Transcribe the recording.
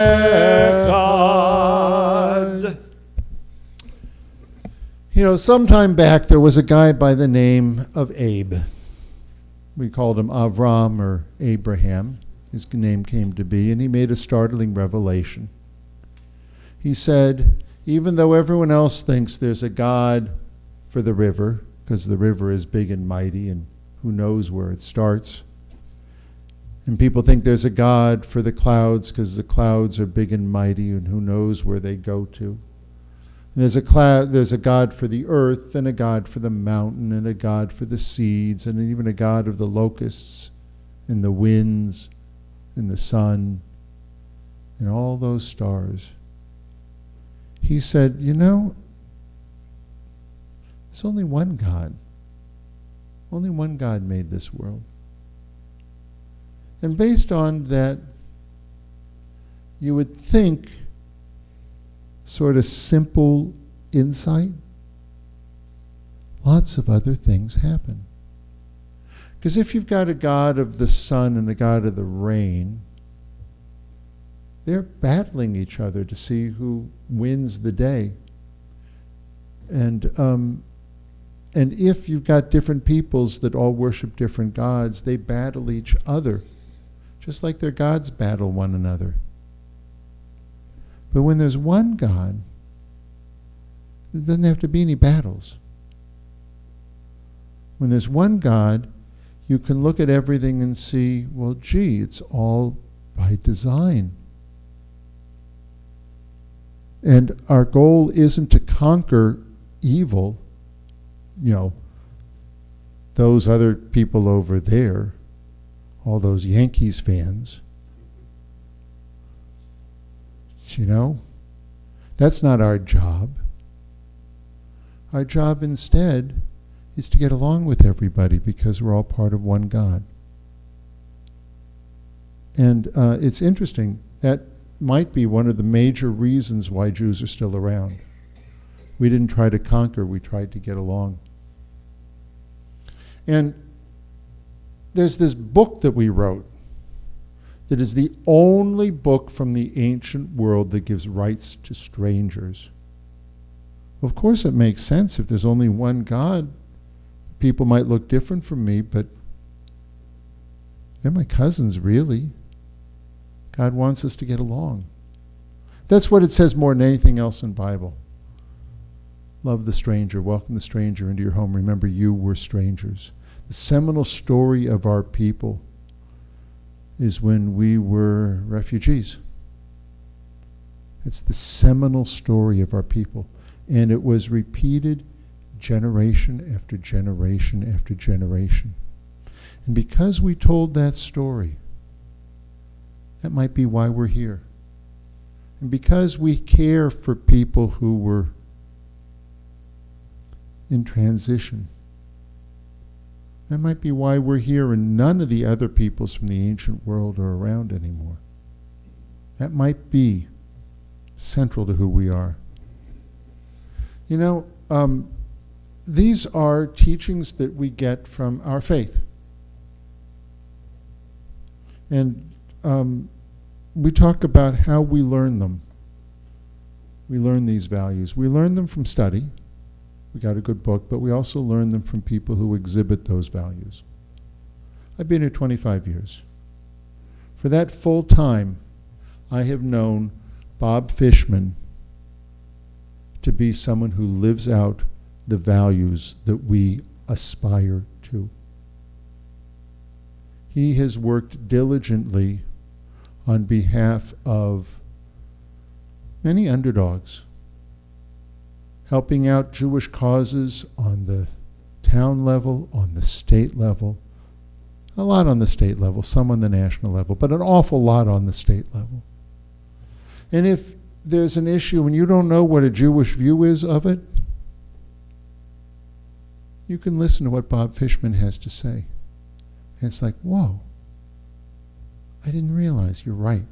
Echad. You know, sometime back there was a guy by the name of Abe. We called him Avram or Abraham. His name came to be, and he made a startling revelation. He said, even though everyone else thinks there's a God for the river, because the river is big and mighty and who knows where it starts, and people think there's a God for the clouds because the clouds are big and mighty and who knows where they go to. And there's a God for the earth and a God for the mountain and a God for the seeds and even a God of the locusts and the winds and the sun and all those stars. He said, you know, there's only one God. Only one God made this world. And based on that, you would think sort of simple insight, lots of other things happen. Because if you've got a God of the sun and a God of the rain, they're battling each other to see who wins the day. And if you've got different peoples that all worship different gods, they battle each other, just like their gods battle one another. But when there's one God, there doesn't have to be any battles. When there's one God, you can look at everything and see, well, gee, it's all by design. And our goal isn't to conquer evil, you know, those other people over there, all those Yankees fans. You know, that's not our job. Our job instead is to get along with everybody because we're all part of one God. And it's interesting, that might be one of the major reasons why Jews are still around. We didn't try to conquer, we tried to get along. And there's this book that we wrote that is the only book from the ancient world that gives rights to strangers. Well, of course it makes sense. If there's only one God, people might look different from me, but they're my cousins, really. God wants us to get along. That's what it says more than anything else in the Bible. Love the stranger, welcome the stranger into your home. Remember, you were strangers. The seminal story of our people is when we were refugees. It's the seminal story of our people. And it was repeated generation after generation after generation. And because we told that story, that might be why we're here. And because we care for people who were in transition, that might be why we're here and none of the other peoples from the ancient world are around anymore. That might be central to who we are. You know, these are teachings that we get from our faith. And we talk about how we learn them. We learn these values. We learn them from study. We got a good book, but we also learn them from people who exhibit those values. I've been here 25 years. For that full time, I have known Bob Fishman to be someone who lives out the values that we aspire to. He has worked diligently on behalf of many underdogs, helping out Jewish causes on the town level, on the state level, a lot on the state level, some on the national level, but an awful lot on the state level. And if there's an issue and you don't know what a Jewish view is of it, you can listen to what Bob Fishman has to say. And it's like, whoa, I didn't realize you're right.